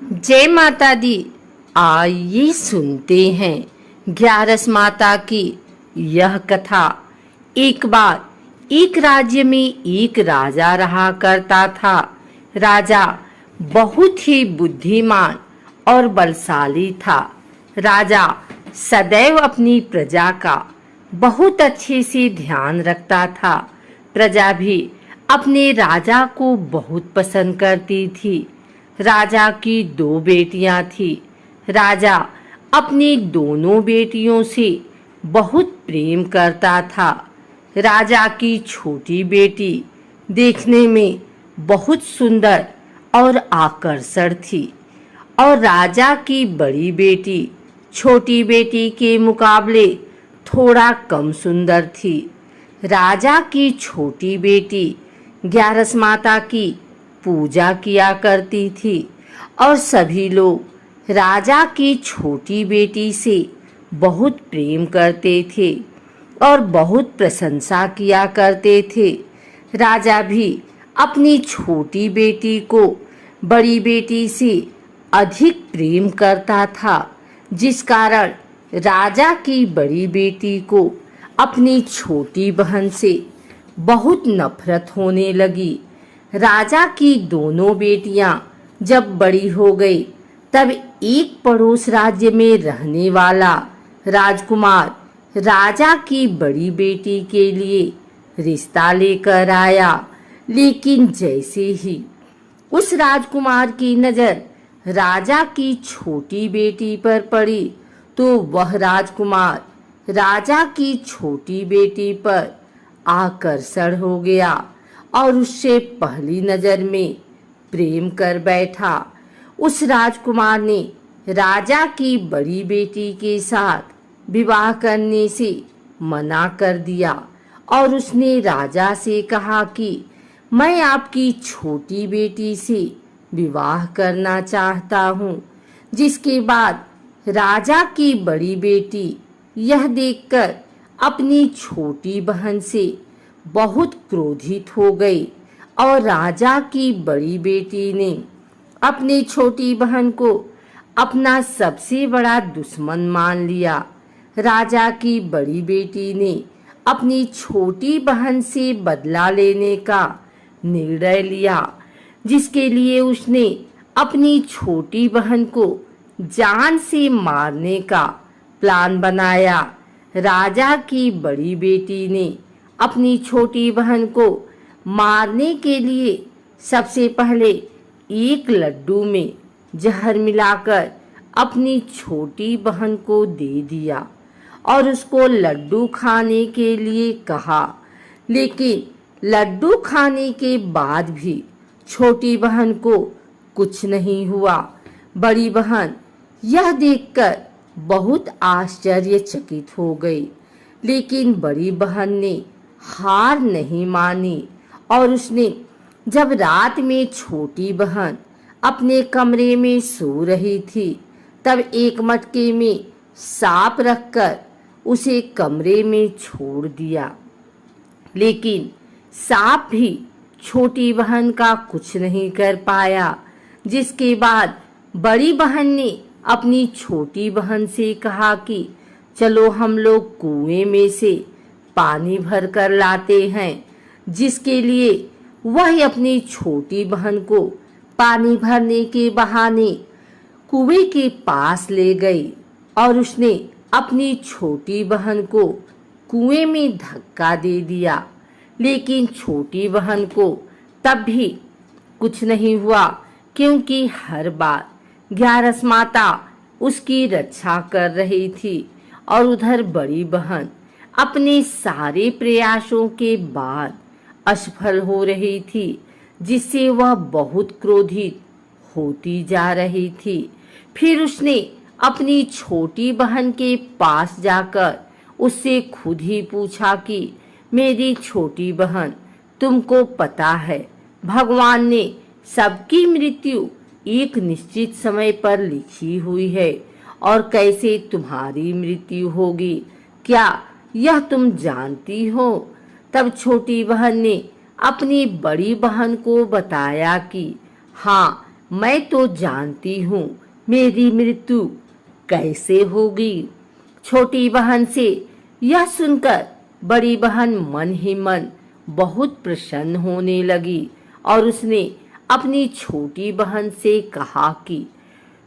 जय माता दी। आइए सुनते हैं ग्यारस माता की यह कथा। एक बार एक राज्य में एक राजा रहा करता था। राजा बहुत ही बुद्धिमान और बलशाली था। राजा सदैव अपनी प्रजा का बहुत अच्छे से ध्यान रखता था। प्रजा भी अपने राजा को बहुत पसंद करती थी। राजा की दो बेटियां थी। राजा अपनी दोनों बेटियों से बहुत प्रेम करता था। राजा की छोटी बेटी देखने में बहुत सुंदर और आकर्षक थी और राजा की बड़ी बेटी छोटी बेटी के मुकाबले थोड़ा कम सुंदर थी। राजा की छोटी बेटी ग्यारस माता की पूजा किया करती थी और सभी लोग राजा की छोटी बेटी से बहुत प्रेम करते थे और बहुत प्रशंसा किया करते थे। राजा भी अपनी छोटी बेटी को बड़ी बेटी से अधिक प्रेम करता था, जिस कारण राजा की बड़ी बेटी को अपनी छोटी बहन से बहुत नफरत होने लगी। राजा की दोनों बेटियां जब बड़ी हो गई तब एक पड़ोस राज्य में रहने वाला राजकुमार राजा की बड़ी बेटी के लिए रिश्ता लेकर आया। लेकिन जैसे ही उस राजकुमार की नजर राजा की छोटी बेटी पर पड़ी तो वह राजकुमार राजा की छोटी बेटी पर आकर्षण हो गया और उससे पहली नजर में प्रेम कर बैठा। उस राजकुमार ने राजा की बड़ी बेटी के साथ विवाह करने से मना कर दिया और उसने राजा से कहा कि मैं आपकी छोटी बेटी से विवाह करना चाहता हूँ। जिसके बाद राजा की बड़ी बेटी यह देखकर अपनी छोटी बहन से बहुत क्रोधित हो गई और राजा की बड़ी बेटी ने अपनी छोटी बहन को अपना सबसे बड़ा दुश्मन मान लिया। राजा की बड़ी बेटी ने अपनी छोटी बहन से बदला लेने का निर्णय लिया, जिसके लिए उसने अपनी छोटी बहन को जान से मारने का प्लान बनाया। राजा की बड़ी बेटी ने अपनी छोटी बहन को मारने के लिए सबसे पहले एक लड्डू में जहर मिलाकर अपनी छोटी बहन को दे दिया और उसको लड्डू खाने के लिए कहा। लेकिन लड्डू खाने के बाद भी छोटी बहन को कुछ नहीं हुआ। बड़ी बहन यह देखकर बहुत आश्चर्यचकित हो गई, लेकिन बड़ी बहन ने हार नहीं मानी और उसने जब रात में छोटी बहन अपने कमरे में सो रही थी तब एक मटके में सांप रखकर उसे कमरे में छोड़ दिया। लेकिन सांप भी छोटी बहन का कुछ नहीं कर पाया। जिसके बाद बड़ी बहन ने अपनी छोटी बहन से कहा कि चलो हम लोग कुएं में से पानी भर कर लाते हैं। जिसके लिए वह अपनी छोटी बहन को पानी भरने के बहाने कुएं के पास ले गई और उसने अपनी छोटी बहन को कुएं में धक्का दे दिया। लेकिन छोटी बहन को तब भी कुछ नहीं हुआ, क्योंकि हर बार ग्यारस माता उसकी रक्षा कर रही थी और उधर बड़ी बहन अपने सारे प्रयासों के बाद असफल हो रही थी, जिससे वह बहुत क्रोधित होती जा रही थी। फिर उसने अपनी छोटी बहन के पास जाकर उससे खुद ही पूछा कि मेरी छोटी बहन, तुमको पता है भगवान ने सबकी मृत्यु एक निश्चित समय पर लिखी हुई है और कैसे तुम्हारी मृत्यु होगी, क्या यह तुम जानती हो? तब छोटी बहन ने अपनी बड़ी बहन को बताया कि हाँ, मैं तो जानती हूँ मेरी मृत्यु कैसे होगी। छोटी बहन से यह सुनकर बड़ी बहन मन ही मन बहुत प्रसन्न होने लगी और उसने अपनी छोटी बहन से कहा कि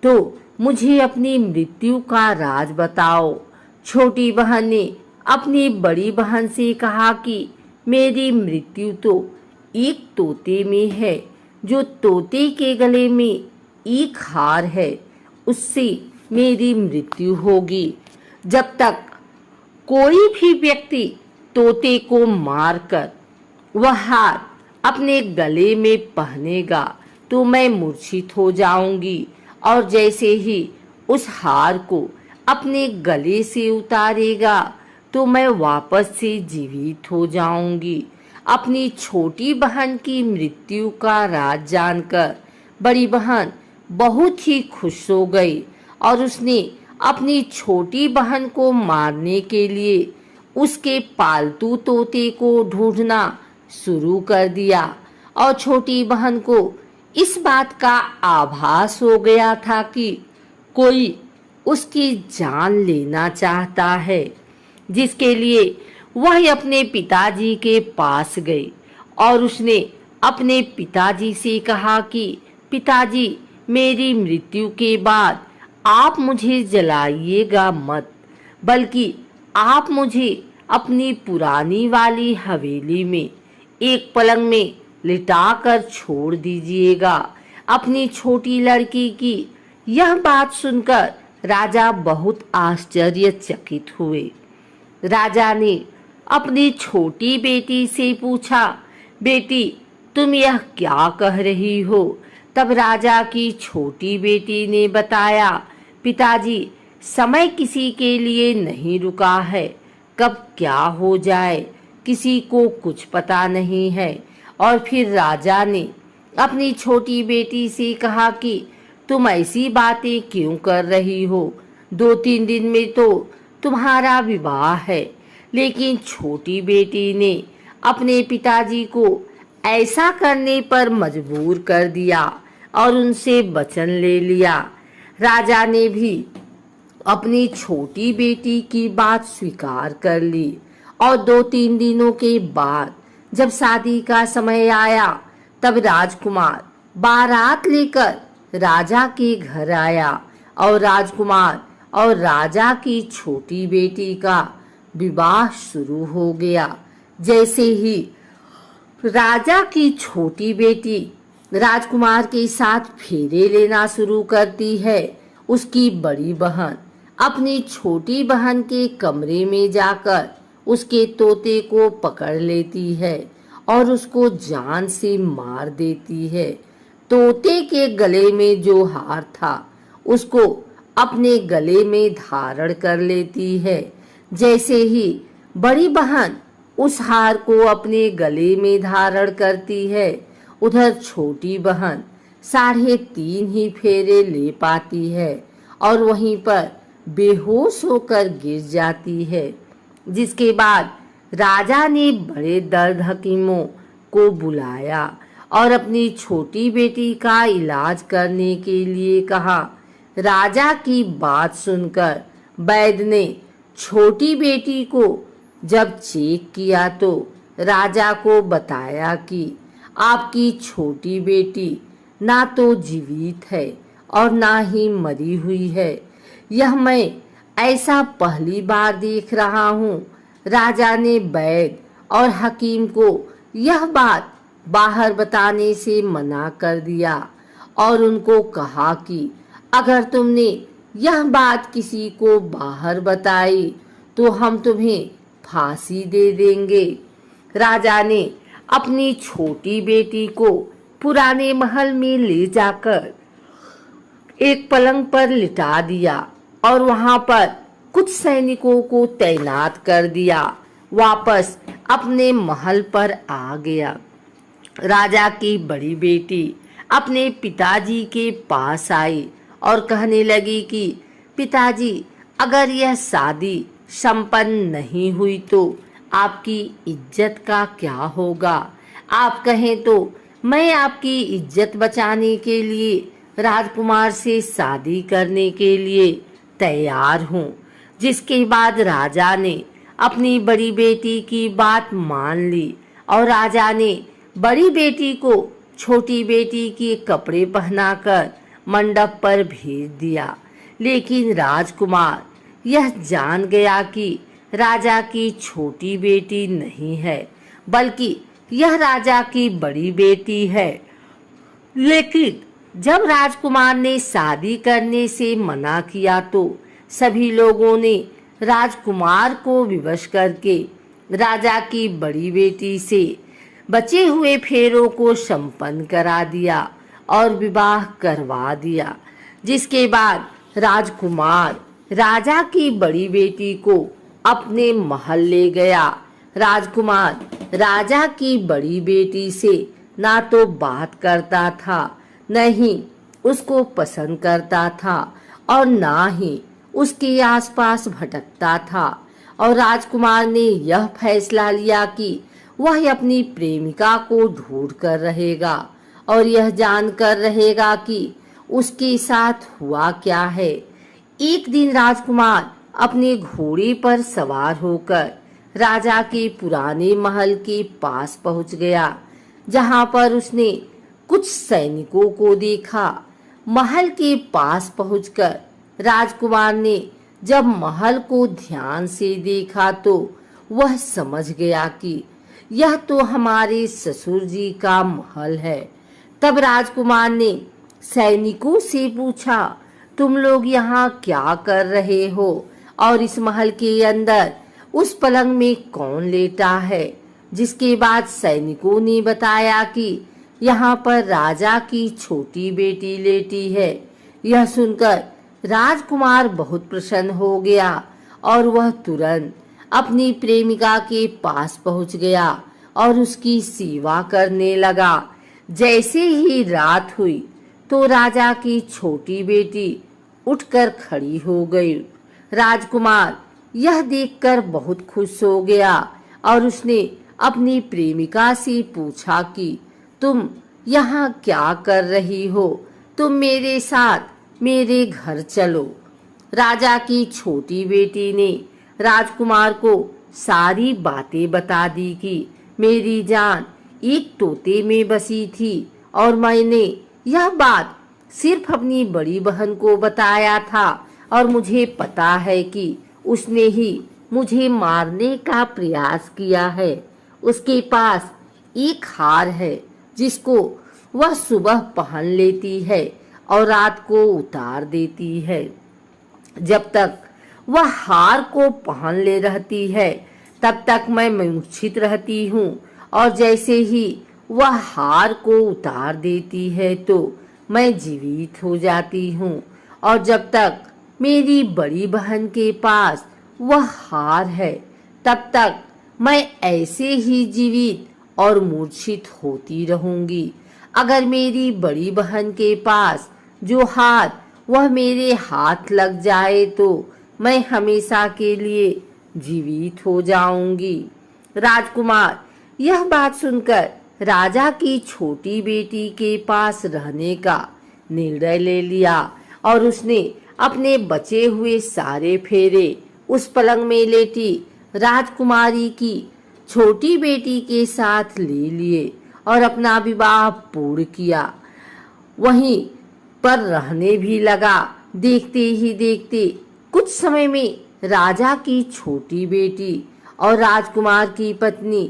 तो मुझे अपनी मृत्यु का राज बताओ। छोटी बहन ने अपनी बड़ी बहन से कहा कि मेरी मृत्यु तो एक तोते में है, जो तोते के गले में एक हार है, उससे मेरी मृत्यु होगी। जब तक कोई भी व्यक्ति तोते को मारकर वह हार अपने गले में पहनेगा तो मैं मूर्छित हो जाऊंगी, और जैसे ही उस हार को अपने गले से उतारेगा तो मैं वापस से जीवित हो जाऊंगी। अपनी छोटी बहन की मृत्यु का राज जानकर बड़ी बहन बहुत ही खुश हो गई और उसने अपनी छोटी बहन को मारने के लिए उसके पालतू तोते को ढूंढना शुरू कर दिया। और छोटी बहन को इस बात का आभास हो गया था कि कोई उसकी जान लेना चाहता है, जिसके लिए वह अपने पिताजी के पास गई और उसने अपने पिताजी से कहा कि पिताजी, मेरी मृत्यु के बाद आप मुझे जलाइएगा मत, बल्कि आप मुझे अपनी पुरानी वाली हवेली में एक पलंग में लिटाकर छोड़ दीजिएगा। अपनी छोटी लड़की की यह बात सुनकर राजा बहुत आश्चर्यचकित हुए। राजा ने अपनी छोटी बेटी से पूछा, बेटी, तुम यह क्या कह रही हो? तब राजा की छोटी बेटी ने बताया, पिताजी, समय किसी के लिए नहीं रुका है, कब क्या हो जाए किसी को कुछ पता नहीं है। और फिर राजा ने अपनी छोटी बेटी से कहा कि तुम ऐसी बातें क्यों कर रही हो? 2-3 दिन में तो तुम्हारा विवाह है। लेकिन छोटी बेटी ने अपने पिताजी को ऐसा करने पर मजबूर कर दिया और उनसे वचन ले लिया। राजा ने भी अपनी छोटी बेटी की बात स्वीकार कर ली और 2-3 दिनों के बाद जब शादी का समय आया तब राजकुमार बारात लेकर राजा के घर आया और राजकुमार और राजा की छोटी बेटी का विवाह शुरू हो गया। जैसे ही राजा की छोटी बेटी राजकुमार के साथ फेरे लेना शुरू करती है, उसकी बड़ी बहन अपनी छोटी बहन के कमरे में जाकर उसके तोते को पकड़ लेती है और उसको जान से मार देती है। तोते के गले में जो हार था उसको अपने गले में धारण कर लेती है। जैसे ही बड़ी बहन उस हार को अपने गले में धारण करती है, उधर छोटी बहन 3.5 ही फेरे ले पाती है और वहीं पर बेहोश होकर गिर जाती है। जिसके बाद राजा ने बड़े दर्द हकीमों को बुलाया और अपनी छोटी बेटी का इलाज करने के लिए कहा। राजा की बात सुनकर वैद्य ने छोटी बेटी को जब चेक किया तो राजा को बताया कि आपकी छोटी बेटी ना तो जीवित है और ना ही मरी हुई है। यह मैं ऐसा पहली बार देख रहा हूँ। राजा ने वैद्य और हकीम को यह बात बाहर बताने से मना कर दिया और उनको कहा कि अगर तुमने यह बात किसी को बाहर बताई तो हम तुम्हें फांसी दे देंगे। राजा ने अपनी छोटी बेटी को पुराने महल में ले जाकर एक पलंग पर लिटा दिया और वहां पर कुछ सैनिकों को तैनात कर दिया। वापस अपने महल पर आ गया। राजा की बड़ी बेटी अपने पिताजी के पास आई और कहने लगी कि पिताजी, अगर यह शादी संपन्न नहीं हुई तो आपकी इज्जत का क्या होगा? आप कहें तो मैं आपकी इज्जत बचाने के लिए राजकुमार से शादी करने के लिए तैयार हूँ। जिसके बाद राजा ने अपनी बड़ी बेटी की बात मान ली और राजा ने बड़ी बेटी को छोटी बेटी के कपड़े पहनाकर मंडप पर भेज दिया। लेकिन राजकुमार यह जान गया कि राजा की छोटी बेटी नहीं है, बल्कि यह राजा की बड़ी बेटी है। लेकिन जब राजकुमार ने शादी करने से मना किया तो सभी लोगों ने राजकुमार को विवश करके राजा की बड़ी बेटी से बचे हुए फेरों को संपन्न करा दिया और विवाह करवा दिया। जिसके बाद राजकुमार राजा की बड़ी बेटी को अपने महल ले गया। राजकुमार राजा की बड़ी बेटी से ना तो बात करता था, न ही उसको पसंद करता था और ना ही उसके आसपास भटकता था। और राजकुमार ने यह फैसला लिया कि वह अपनी प्रेमिका को ढूंढ कर रहेगा और यह जानकर रहेगा कि उसके साथ हुआ क्या है। एक दिन राजकुमार अपने घोड़े पर सवार होकर राजा के पुराने महल के पास पहुंच गया, जहां पर उसने कुछ सैनिकों को देखा। महल के पास पहुंचकर राजकुमार ने जब महल को ध्यान से देखा तो वह समझ गया कि यह तो हमारे ससुर जी का महल है। तब राजकुमार ने सैनिकों से पूछा, तुम लोग यहाँ क्या कर रहे हो और इस महल के अंदर उस पलंग में कौन लेटा है। जिसके बाद सैनिकों ने बताया कि यहाँ पर राजा की छोटी बेटी लेटी है। यह सुनकर राजकुमार बहुत प्रसन्न हो गया और वह तुरंत अपनी प्रेमिका के पास पहुंच गया और उसकी सेवा करने लगा। जैसे ही रात हुई तो राजा की छोटी बेटी उठकर खड़ी हो गई। राजकुमार यह देखकर बहुत खुश हो गया और उसने अपनी प्रेमिका से पूछा कि तुम यहाँ क्या कर रही हो, तुम मेरे साथ मेरे घर चलो। राजा की छोटी बेटी ने राजकुमार को सारी बातें बता दी कि मेरी जान एक तोते में बसी थी और मैंने यह बात सिर्फ अपनी बड़ी बहन को बताया था और मुझे पता है कि उसने ही मुझे मारने का प्रयास किया है। उसके पास एक हार है जिसको वह सुबह पहन लेती है और रात को उतार देती है। जब तक वह हार को पहन ले रहती है तब तक मैं मूर्छित रहती हूँ और जैसे ही वह हार को उतार देती है तो मैं जीवित हो जाती हूँ। और जब तक मेरी बड़ी बहन के पास वह हार है तब तक मैं ऐसे ही जीवित और मूर्छित होती रहूंगी। अगर मेरी बड़ी बहन के पास जो हार वह मेरे हाथ लग जाए तो मैं हमेशा के लिए जीवित हो जाऊंगी। राजकुमार यह बात सुनकर राजा की छोटी बेटी के पास रहने का निर्णय ले लिया और उसने अपने बचे हुए सारे फेरे उस पलंग में लेटी राजकुमारी की छोटी बेटी के साथ ले लिए और अपना विवाह पूर्ण किया। वहीं पर रहने भी लगा। देखते ही देखते कुछ समय में राजा की छोटी बेटी और राजकुमार की पत्नी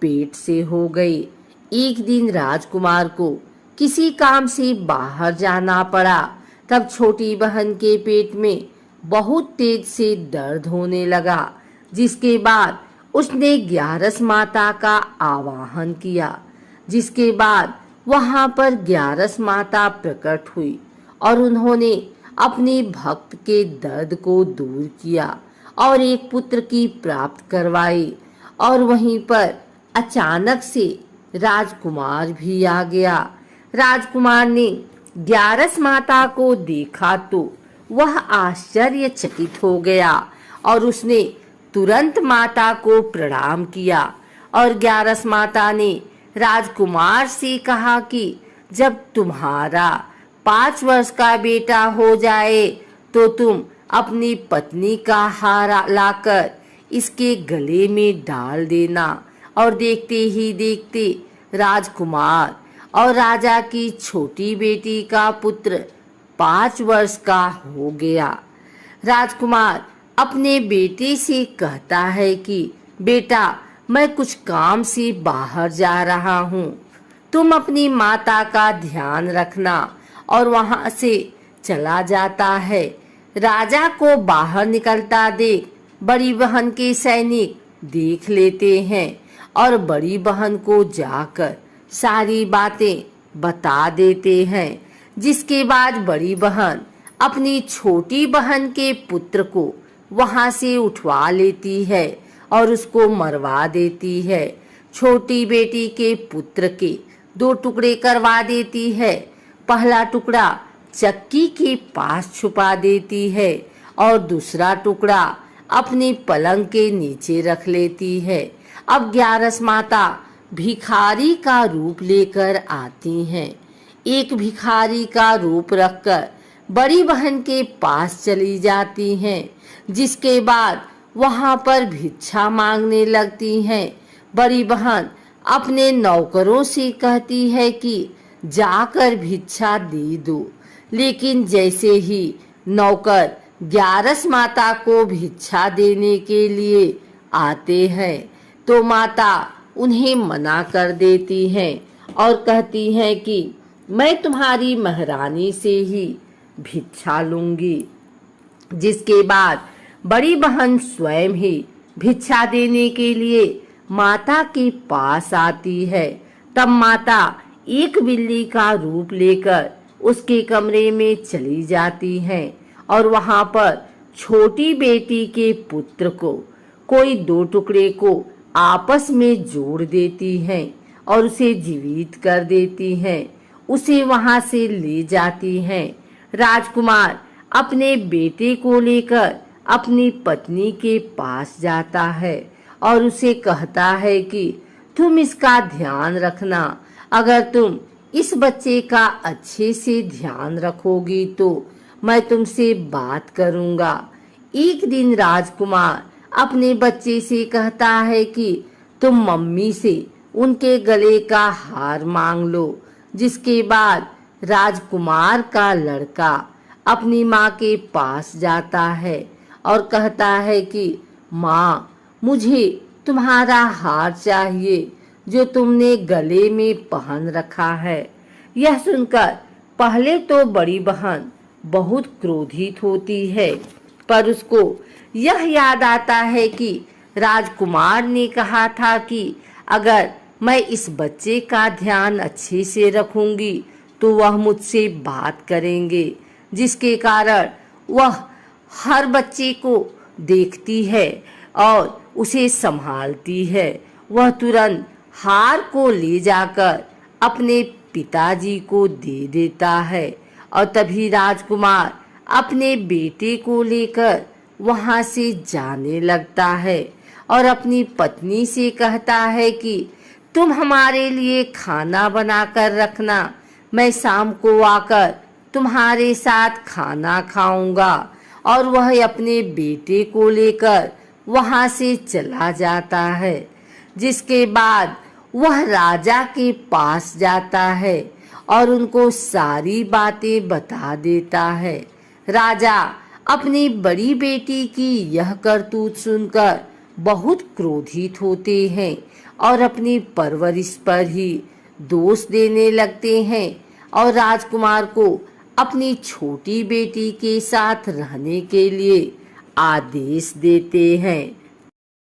पेट से हो गई। एक दिन राजकुमार को किसी काम से बाहर जाना पड़ा। तब छोटी बहन के पेट में बहुत तेज से दर्द होने लगा, जिसके बाद उसने ग्यारस माता का आवाहन किया। जिसके बाद वहां पर ग्यारस माता प्रकट हुई और उन्होंने अपने भक्त के दर्द को दूर किया और एक पुत्र की प्राप्त करवाई। और वहीं पर अचानक से राजकुमार भी आ गया। राजकुमार ने ग्यारस माता को देखा तो वह आश्चर्यचकित हो गया और उसने तुरंत माता को प्रणाम किया और ग्यारस माता ने राजकुमार से कहा कि जब तुम्हारा 5 वर्ष का बेटा हो जाए तो तुम अपनी पत्नी का हार लाकर इसके गले में डाल देना। और देखते ही देखते राजकुमार और राजा की छोटी बेटी का पुत्र 5 वर्ष का हो गया। राजकुमार अपने बेटे से कहता है कि बेटा, मैं कुछ काम से बाहर जा रहा हूँ, तुम अपनी माता का ध्यान रखना। और वहां से चला जाता है। राजा को बाहर निकलता देख बड़ी बहन के सैनिक देख लेते हैं और बड़ी बहन को जाकर सारी बातें बता देते हैं। जिसके बाद बड़ी बहन अपनी छोटी बहन के पुत्र को वहां से उठवा लेती है और उसको मरवा देती है। छोटी बेटी के पुत्र के 2 टुकड़े करवा देती है। पहला टुकड़ा चक्की के पास छुपा देती है और दूसरा टुकड़ा अपनी पलंग के नीचे रख लेती है। अब 11 माता भिखारी का रूप लेकर आती हैं। एक भिखारी का रूप रखकर बड़ी बहन के पास चली जाती हैं। जिसके बाद वहां पर भिक्षा मांगने लगती हैं। बड़ी बहन अपने नौकरों से कहती है कि जाकर भिक्षा दे दो, लेकिन जैसे ही नौकर 11 माता को भिक्षा देने के लिए आते हैं तो माता उन्हें मना कर देती हैं और कहती हैं कि मैं तुम्हारी महारानी से ही भिक्षा लूंगी। जिसके बाद बड़ी बहन स्वयं ही भिक्षा देने के लिए माता के पास आती है। तब माता एक बिल्ली का रूप लेकर उसके कमरे में चली जाती हैं और वहां पर छोटी बेटी के पुत्र को कोई 2 टुकड़े को आपस में जोड़ देती हैं और उसे जीवित कर देती हैं। उसे वहां से ले जाती हैं। राजकुमार अपने बेटे को लेकर अपनी पत्नी के पास जाता है और उसे कहता है कि तुम इसका ध्यान रखना। अगर तुम इस बच्चे का अच्छे से ध्यान रखोगी तो मैं तुमसे बात करूंगा। एक दिन राजकुमार अपने बच्चे से कहता है कि तुम मम्मी से उनके गले का हार मांग लो। जिसके बाद राजकुमार का लड़का अपनी माँ के पास जाता है और कहता है कि माँ, मुझे तुम्हारा हार चाहिए जो तुमने गले में पहन रखा है। यह सुनकर पहले तो बड़ी बहन बहुत क्रोधित होती है, पर उसको यह याद आता है कि राजकुमार ने कहा था कि अगर मैं इस बच्चे का ध्यान अच्छे से रखूंगी तो वह मुझसे बात करेंगे। जिसके कारण वह हर बच्चे को देखती है और उसे संभालती है। वह तुरंत हार को ले जाकर अपने पिताजी को दे देता है और तभी राजकुमार अपने बेटे को लेकर वहां से जाने लगता है और अपनी पत्नी से कहता है कि तुम हमारे लिए खाना बनाकर रखना, मैं शाम को आकर तुम्हारे साथ खाना खाऊंगा। और वह अपने बेटे को लेकर वहां से चला जाता है। जिसके बाद वह राजा के पास जाता है और उनको सारी बातें बता देता है। राजा अपनी बड़ी बेटी की यह करतूत सुनकर बहुत क्रोधित होते हैं और अपनी परवरिश पर ही दोष देने लगते हैं और राजकुमार को अपनी छोटी बेटी के साथ रहने के लिए आदेश देते हैं।